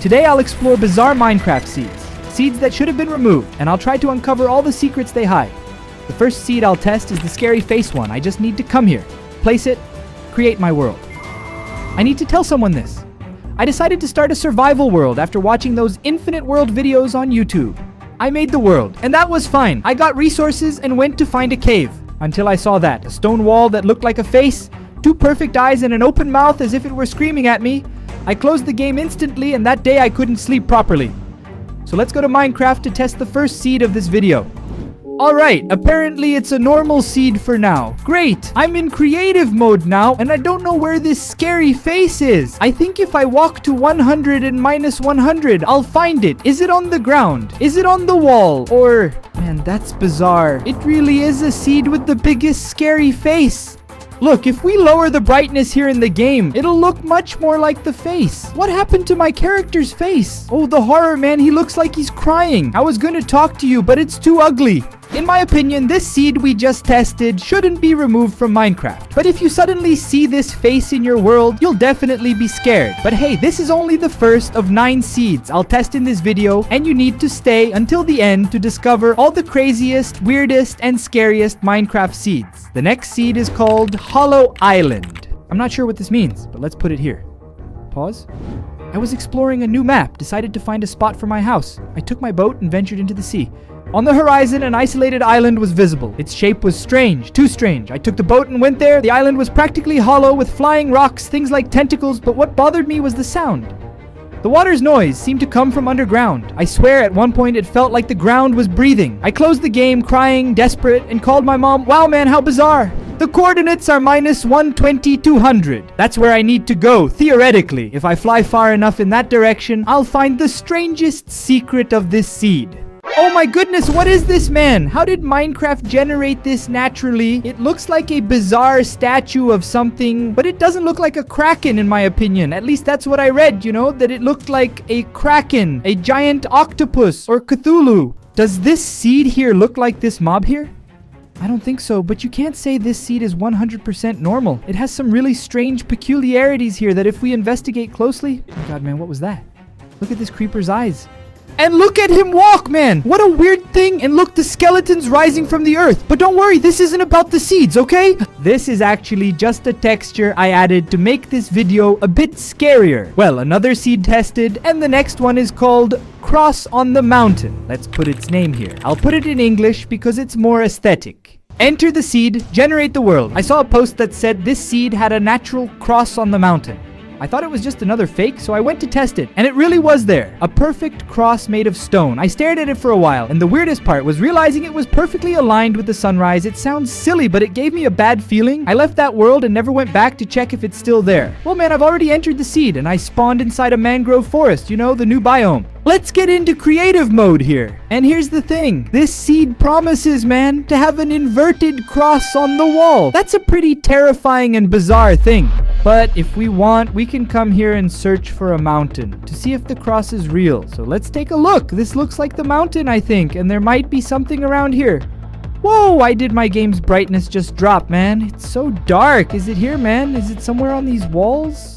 Today I'll explore bizarre Minecraft seeds. Seeds that should have been removed, and I'll try to uncover all the secrets they hide. The first seed I'll test is the scary face one. I just need to come here, place it, create my world. I need to tell someone this. I decided to start a survival world after watching those infinite world videos on YouTube. I made the world, and that was fine. I got resources and went to find a cave. Until I saw that. A stone wall that looked like a face, two perfect eyes and an open mouth as if it were screaming at me. I closed the game instantly, and that day I couldn't sleep properly. So let's go to Minecraft to test the first seed of this video. Alright, apparently it's a normal seed for now. Great! I'm in creative mode now, and I don't know where this scary face is. I think if I walk to 100 and minus 100, I'll find it. Is it on the ground? Is it on the wall? Or... man, that's bizarre. It really is a seed with the biggest scary face. Look, if we lower the brightness here in the game, it'll look much more like the face. What happened to my character's face? Oh, the horror, man, he looks like he's crying. I was gonna talk to you, but it's too ugly. In my opinion, this seed we just tested shouldn't be removed from Minecraft. But if you suddenly see this face in your world, you'll definitely be scared. But hey, this is only the first of 9 seeds I'll test in this video, and you need to stay until the end to discover all the craziest, weirdest, and scariest Minecraft seeds. The next seed is called Hollow Island. I'm not sure what this means, but let's put it here. Pause. I was exploring a new map, decided to find a spot for my house. I took my boat and ventured into the sea. On the horizon, an isolated island was visible. Its shape was strange, too strange. I took the boat and went there. The island was practically hollow with flying rocks, things like tentacles, but what bothered me was the sound. The water's noise seemed to come from underground. I swear at one point it felt like the ground was breathing. I closed the game, crying, desperate, and called my mom. Wow, man, how bizarre. The coordinates are minus 120, 200. That's where I need to go, theoretically. If I fly far enough in that direction, I'll find the strangest secret of this seed. Oh my goodness, what is this, man? How did Minecraft generate this naturally? It looks like a bizarre statue of something, but it doesn't look like a kraken in my opinion. At least that's what I read, you know, that it looked like a kraken, a giant octopus, or Cthulhu. Does this seed here look like this mob here? I don't think so, but you can't say this seed is 100% normal. It has some really strange peculiarities here that if we investigate closely... oh god, man, what was that? Look at this creeper's eyes. And look at him walk, man! What a weird thing! And look, the skeleton's rising from the earth. But don't worry, this isn't about the seeds, okay? This is actually just a texture I added to make this video a bit scarier. Well, another seed tested, and the next one is called Cross on the Mountain. Let's put its name here. I'll put it in English because it's more aesthetic. Enter the seed, generate the world. I saw a post that said this seed had a natural cross on the mountain. I thought it was just another fake, so I went to test it, and it really was there. A perfect cross made of stone. I stared at it for a while, and the weirdest part was realizing it was perfectly aligned with the sunrise. It sounds silly, but it gave me a bad feeling. I left that world and never went back to check if it's still there. Well, man, I've already entered the seed, and I spawned inside a mangrove forest, you know, the new biome. Let's get into creative mode here. And here's the thing. This seed promises, man, to have an inverted cross on the wall. That's a pretty terrifying and bizarre thing. But if we want, we can come here and search for a mountain to see if the cross is real. So let's take a look. This looks like the mountain, I think, and there might be something around here. Whoa, why did my game's brightness just drop, man? It's so dark. Is it here, man? Is it somewhere on these walls?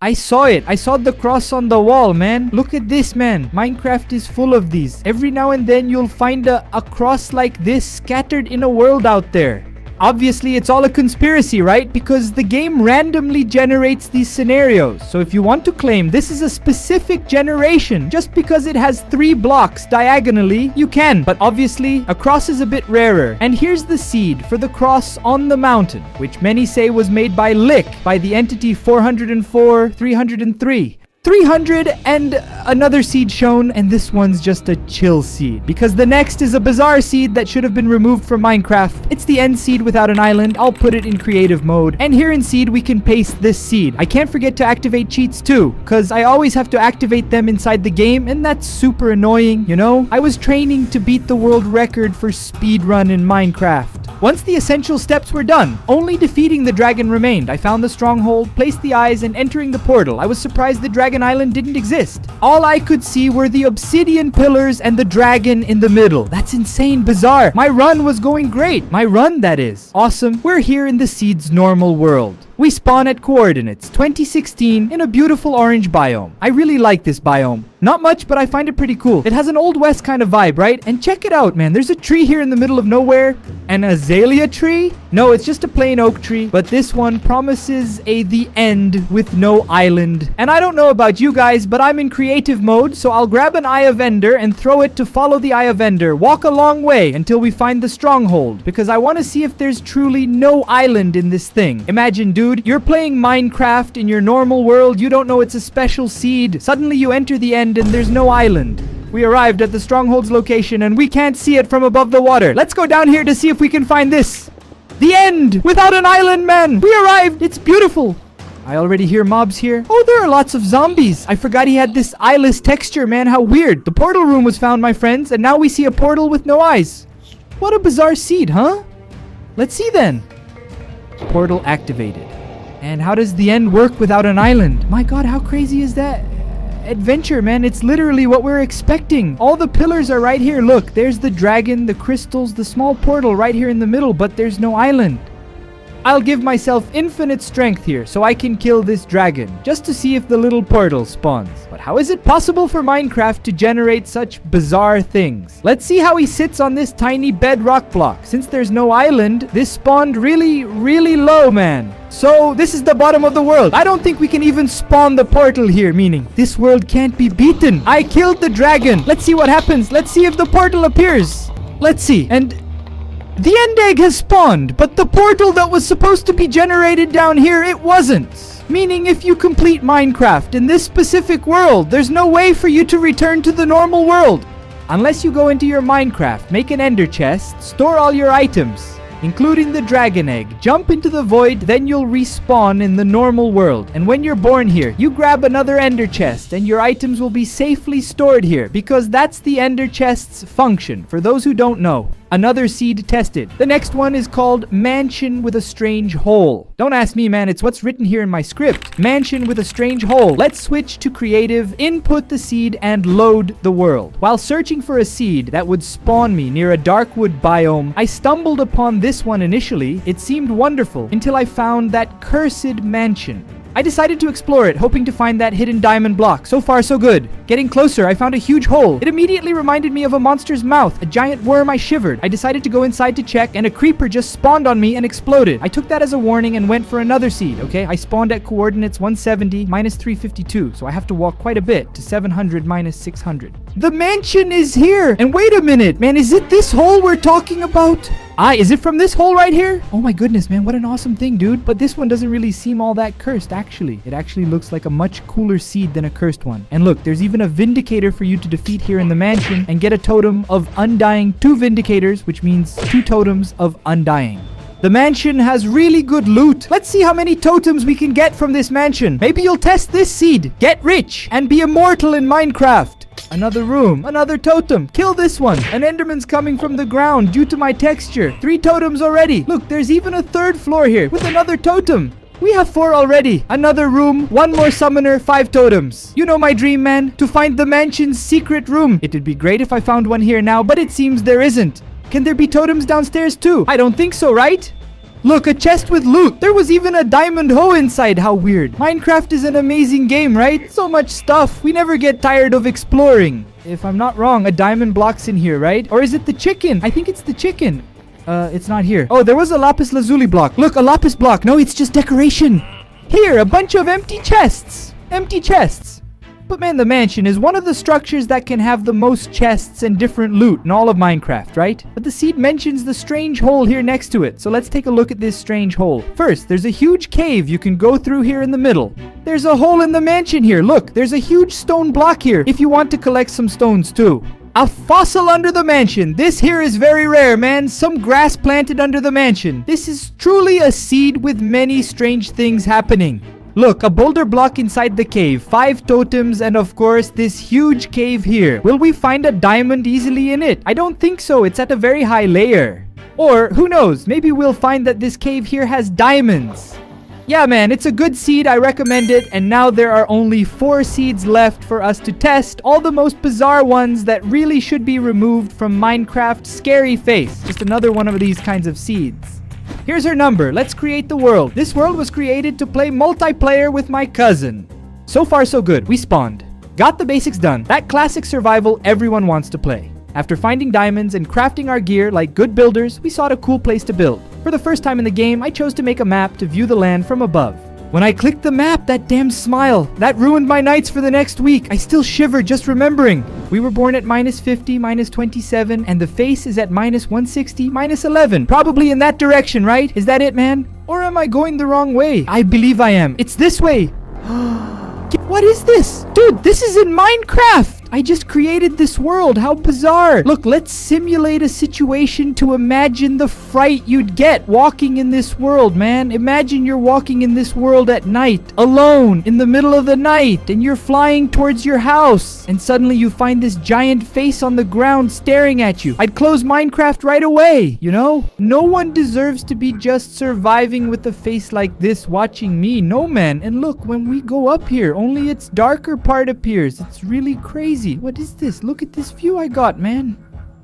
I saw it. I saw the cross on the wall, man. Look at this, man. Minecraft is full of these. Every now and then you'll find a cross like this scattered in a world out there. Obviously, it's all a conspiracy, right? Because the game randomly generates these scenarios. So if you want to claim this is a specific generation, just because it has 3 blocks diagonally, you can. But obviously, a cross is a bit rarer. And here's the seed for the cross on the mountain, which many say was made by Lick, by the entity 404, 303. 300 and another seed shown, and this one's just a chill seed because the next is a bizarre seed that should have been removed from Minecraft. It's the end seed without an island. I'll put it in creative mode, and here in seed we can paste this seed. I can't forget to activate cheats too, because I always have to activate them inside the game, and that's super annoying, you know? I was training to beat the world record for speedrun in Minecraft. Once the essential steps were done, only defeating the dragon remained. I found the stronghold, placed the eyes, and entering the portal. I was surprised the dragon island didn't exist. All I could see were the obsidian pillars and the dragon in the middle. That's insane bizarre. My run was going great. My run, that is. Awesome. We're here in the seed's normal world. We spawn at coordinates 2016 in a beautiful orange biome. I really like this biome. Not much, but I find it pretty cool. It has an Old West kind of vibe, right? And check it out, man. There's a tree here in the middle of nowhere. An azalea tree? No, it's just a plain oak tree. But this one promises the end with no island. And I don't know about you guys, but I'm in creative mode. So I'll grab an Eye of Ender and throw it to follow the Eye of Ender. Walk a long way until we find the stronghold. Because I want to see if there's truly no island in this thing. Imagine, dude, you're playing Minecraft in your normal world. You don't know it's a special seed. Suddenly you enter the end and there's no island. We arrived at the stronghold's location and we can't see it from above the water. Let's go down here to see if we can find this. The end! Without an island, man! We arrived! It's beautiful! I already hear mobs here. Oh, there are lots of zombies. I forgot he had this eyeless texture, man. How weird. The portal room was found, my friends, and now we see a portal with no eyes. What a bizarre seed, huh? Let's see then. Portal activated. And how does the end work without an island? My god, how crazy is that? Adventure, man. It's literally what we're expecting. All the pillars are right here. Look, there's the dragon, the crystals, the small portal right here in the middle, but there's no island. I'll give myself infinite strength here so I can kill this dragon, just to see if the little portal spawns. But how is it possible for Minecraft to generate such bizarre things? Let's see how he sits on this tiny bedrock block. Since there's no island, this spawned really, really low, man. So this is the bottom of the world. I don't think we can even spawn the portal here, meaning this world can't be beaten. I killed the dragon. Let's see what happens. Let's see if the portal appears. Let's see. And the end egg has spawned, but the portal that was supposed to be generated down here, it wasn't. Meaning if you complete Minecraft in this specific world, there's no way for you to return to the normal world. Unless you go into your Minecraft, make an ender chest, store all your items, including the dragon egg, jump into the void, then you'll respawn in the normal world. And when you're born here, you grab another ender chest and your items will be safely stored here, because that's the ender chest's function, for those who don't know. Another seed tested. The next one is called Mansion with a Strange Hole. Don't ask me, man, it's what's written here in my script. Mansion with a Strange Hole. Let's switch to creative, input the seed, and load the world. While searching for a seed that would spawn me near a darkwood biome, I stumbled upon this one initially. It seemed wonderful until I found that cursed mansion. I decided to explore it, hoping to find that hidden diamond block. So far, so good. Getting closer, I found a huge hole. It immediately reminded me of a monster's mouth, a giant worm. I shivered. I decided to go inside to check, and a creeper just spawned on me and exploded. I took that as a warning and went for another seed, okay? I spawned at coordinates 170 minus 352, so I have to walk quite a bit to 700 minus 600. The mansion is here! And wait a minute, man, is it this hole we're talking about? Is it from this hole right here? Oh my goodness, man, what an awesome thing, dude. But this one doesn't really seem all that cursed, actually. It actually looks like a much cooler seed than a cursed one. And look, there's even a Vindicator for you to defeat here in the mansion and get a totem of Undying. 2 Vindicators, which means 2 totems of Undying. The mansion has really good loot. Let's see how many totems we can get from this mansion. Maybe you'll test this seed. Get rich and be immortal in Minecraft. Another room, another totem. Kill this one. An enderman's coming from the ground due to my texture. 3 totems already. Look, there's even a 3rd floor here with another totem. We have 4 already. Another room, 1 more summoner, 5 totems. You know my dream, man, to find the mansion's secret room. It'd be great if I found one here now, but it seems there isn't. Can there be totems downstairs too? I don't think so, right? Look, a chest with loot. There was even a diamond hoe inside. How weird. Minecraft is an amazing game, right? So much stuff. We never get tired of exploring. If I'm not wrong, a diamond block's in here, right? Or is it the chicken? I think it's the chicken. It's not here. Oh, there was a lapis lazuli block. Look, a lapis block. No, it's just decoration. Here, a bunch of empty chests. Empty chests. But man, the mansion is one of the structures that can have the most chests and different loot in all of Minecraft, right? But the seed mentions the strange hole here next to it. So let's take a look at this strange hole. First, there's a huge cave you can go through here in the middle. There's a hole in the mansion here. Look, there's a huge stone block here if you want to collect some stones too. A fossil under the mansion. This here is very rare, man. Some grass planted under the mansion. This is truly a seed with many strange things happening. Look, a boulder block inside the cave, 5 totems, and of course, this huge cave here. Will we find a diamond easily in it? I don't think so. It's at a very high layer. Or, who knows, maybe we'll find that this cave here has diamonds. Yeah, man, it's a good seed. I recommend it. And now there are only 4 seeds left for us to test. All the most bizarre ones that really should be removed from Minecraft's scary face. Just another one of these kinds of seeds. Here's her number. Let's create the world. This world was created to play multiplayer with my cousin. So far so good. We spawned. Got the basics done. That classic survival everyone wants to play. After finding diamonds and crafting our gear like good builders, we sought a cool place to build. For the first time in the game, I chose to make a map to view the land from above. When I clicked the map, that damn smile, that ruined my nights for the next week. I still shiver just remembering. We were born at -50, -27, and the face is at -160, -11. Probably in that direction, right? Is that it, man? Or am I going the wrong way? I believe I am. It's this way. What is this? Dude, this is in Minecraft! I just created this world. How bizarre. Look, let's simulate a situation to imagine the fright you'd get walking in this world, man. Imagine you're walking in this world at night, alone, in the middle of the night, and you're flying towards your house, and suddenly you find this giant face on the ground staring at you. I'd close Minecraft right away, you know? No one deserves to be just surviving with a face like this watching me. No, man. And look, when we go up here, only its darker part appears. It's really crazy. What is this? Look at this view I got, man.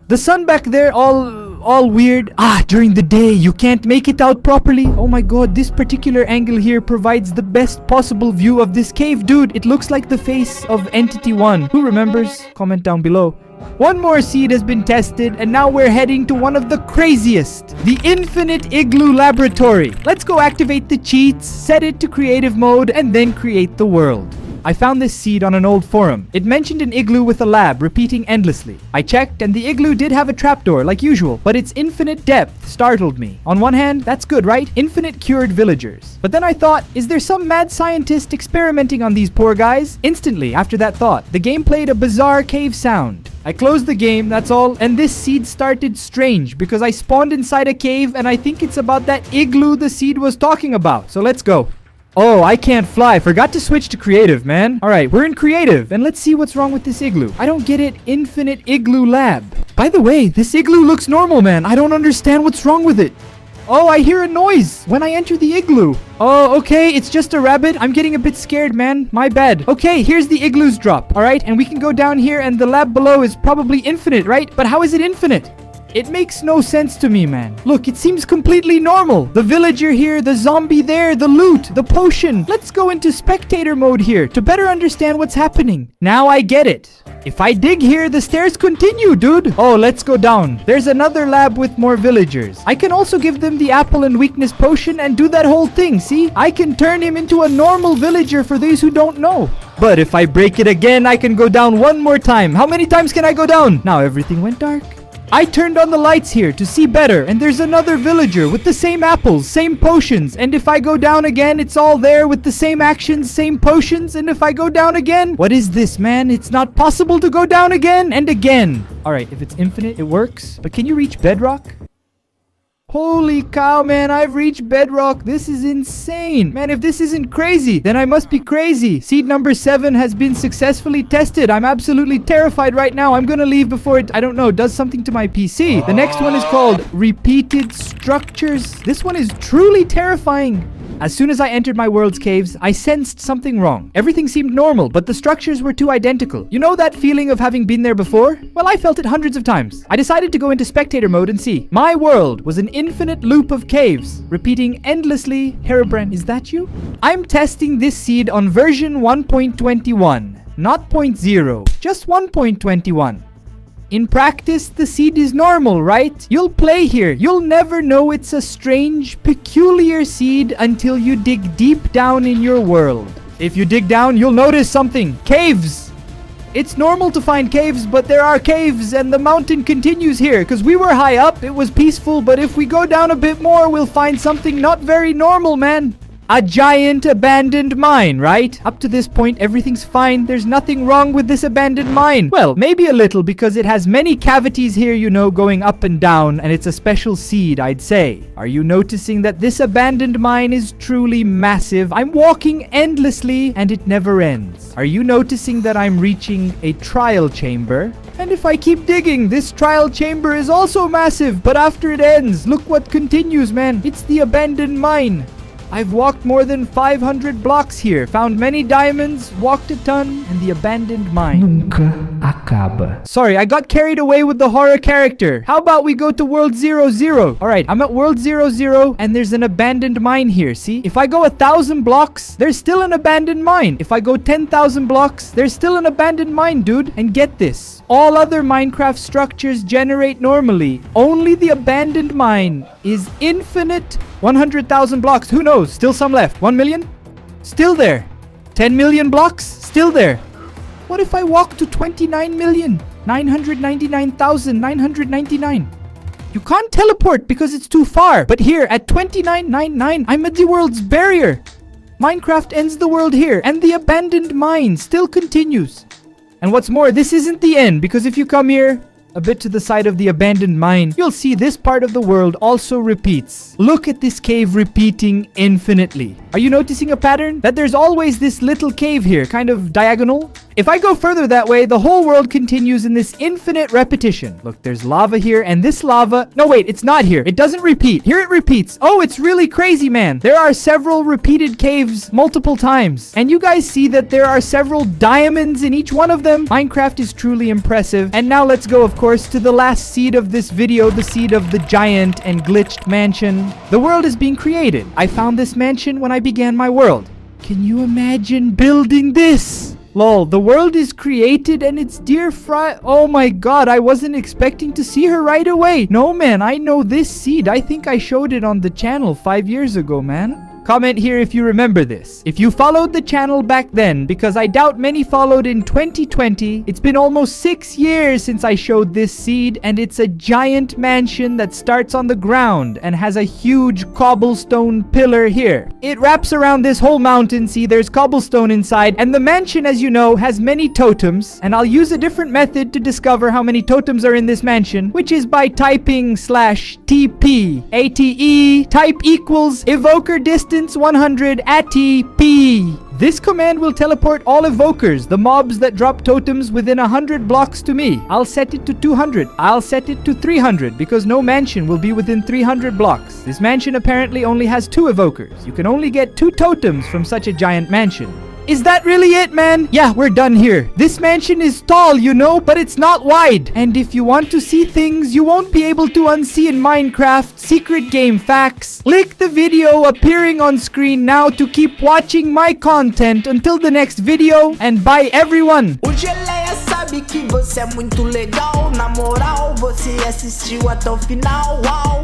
The sun back there all weird. During the day you can't make it out properly. Oh my god, this particular angle here provides the best possible view of this cave. Dude, it looks like the face of Entity 1. Who remembers? Comment down below. One more seed has been tested, and now we're heading to one of the craziest, the Infinite Igloo Laboratory. Let's go activate the cheats, set it to creative mode, and then create the world. I found this seed on an old forum. It mentioned an igloo with a lab repeating endlessly. I checked, and the igloo did have a trapdoor like usual, but its infinite depth startled me. On one hand, that's good, right? Infinite cured villagers. But then I thought, is there some mad scientist experimenting on these poor guys? Instantly, after that thought, the game played a bizarre cave sound. I closed the game, that's all, and this seed started strange because I spawned inside a cave, and I think it's about that igloo the seed was talking about. So let's go. Oh, I can't fly. Forgot to switch to creative, man. Alright, we're in creative, and let's see what's wrong with this igloo. I don't get it. Infinite Igloo Lab. By the way, this igloo looks normal, man. I don't understand what's wrong with it. Oh, I hear a noise when I enter the igloo. Oh, okay, it's just a rabbit. I'm getting a bit scared, man. My bad. Okay, here's the igloo's drop, alright? And we can go down here, and the lab below is probably infinite, right? But how is it infinite? It makes no sense to me, man. Look, it seems completely normal. The villager here, the zombie there, the loot, the potion. Let's go into spectator mode here to better understand what's happening. Now I get it. If I dig here, the stairs continue, dude. Oh, let's go down. There's another lab with more villagers. I can also give them the apple and weakness potion and do that whole thing, see? I can turn him into a normal villager for those who don't know. But if I break it again, I can go down one more time. How many times can I go down? Now everything went dark. I turned on the lights here to see better, and there's another villager with the same apples, same potions, and if I go down again, it's all there with the same actions, same potions, and if I go down again, what is this, man? It's not possible to go down again and again. Alright, if it's infinite, it works, but can you reach bedrock? Holy cow, man, I've reached bedrock. This is insane. Man, if this isn't crazy, then I must be crazy. Seed number 7 has been successfully tested. I'm absolutely terrified right now. I'm gonna leave before it, I don't know, does something to my PC. The next one is called Repeated Structures. This one is truly terrifying. As soon as I entered my world's caves, I sensed something wrong. Everything seemed normal, but the structures were too identical. You know that feeling of having been there before? Well, I felt it hundreds of times. I decided to go into spectator mode and see. My world was an infinite loop of caves, repeating endlessly. Herobrine, is that you? I'm testing this seed on version 1.21, not 0.0, just 1.21. In practice, the seed is normal, right? You'll play here. You'll never know it's a strange, peculiar seed until you dig deep down in your world. If you dig down, you'll notice something. Caves! It's normal to find caves, but there are caves, and the mountain continues here. Because we were high up, it was peaceful, but if we go down a bit more, we'll find something not very normal, man. A giant abandoned mine, right? Up to this point, everything's fine. There's nothing wrong with this abandoned mine. Well, maybe a little because it has many cavities here, you know, going up and down, and it's a special seed, I'd say. Are you noticing that this abandoned mine is truly massive? I'm walking endlessly, and it never ends. Are you noticing that I'm reaching a trial chamber? And if I keep digging, this trial chamber is also massive, but after it ends, look what continues, man. It's the abandoned mine. I've walked more than 500 blocks here, found many diamonds, walked a ton, and the abandoned mine. Nunca acaba. Sorry, I got carried away with the horror character. How about we go to World 00? Alright, I'm at World 00, and there's an abandoned mine here, see? If I go 1,000 blocks, there's still an abandoned mine. If I go 10,000 blocks, there's still an abandoned mine, dude. And get this. All other Minecraft structures generate normally. Only the abandoned mine is infinite. 100,000 blocks. Who knows? Still some left. 1 million? Still there. 10 million blocks? Still there. What if I walk to 29,999,999? You can't teleport because it's too far. But here at 2999, I'm at the world's barrier. Minecraft ends the world here, and the abandoned mine still continues. And what's more, this isn't the end, because if you come here a bit to the side of the abandoned mine, you'll see this part of the world also repeats. Look at this cave repeating infinitely. Are you noticing a pattern? That there's always this little cave here, kind of diagonal? If I go further that way, the whole world continues in this infinite repetition. Look, there's lava here, and this lava... No, wait, it's not here. It doesn't repeat. Here it repeats. Oh, it's really crazy, man. There are several repeated caves multiple times. And you guys see that there are several diamonds in each one of them. Minecraft is truly impressive. And now let's go, of course, to the last seed of this video, the seed of the giant and glitched mansion. The world is being created. I found this mansion when I began my world. Can you imagine building this? Lol, the world is created and it's dear oh my god, I wasn't expecting to see her right away. No man, I know this seed. I think I showed it on the channel 5 years ago, man. Comment here if you remember this. If you followed the channel back then, because I doubt many followed in 2020, it's been almost 6 years since I showed this seed, and it's a giant mansion that starts on the ground and has a huge cobblestone pillar here. It wraps around this whole mountain, see there's cobblestone inside, and the mansion, as you know, has many totems, and I'll use a different method to discover how many totems are in this mansion, which is by typing /TP, ATE, type equals evoker distance 100 ATP. This command will teleport all evokers, the mobs that drop totems, within 100 blocks to me. I'll set it to 200. I'll set it to 300 because no mansion will be within 300 blocks. This mansion apparently only has 2 evokers. You can only get 2 totems from such a giant mansion. Is that really it, man? Yeah, we're done here. This mansion is tall, you know, but it's not wide. And if you want to see things you won't be able to unsee in Minecraft, secret game facts, click the video appearing on screen now to keep watching my content until the next video, and bye everyone! O Geleia sabe que você é muito legal. Na moral, você assistiu até o final. Uau!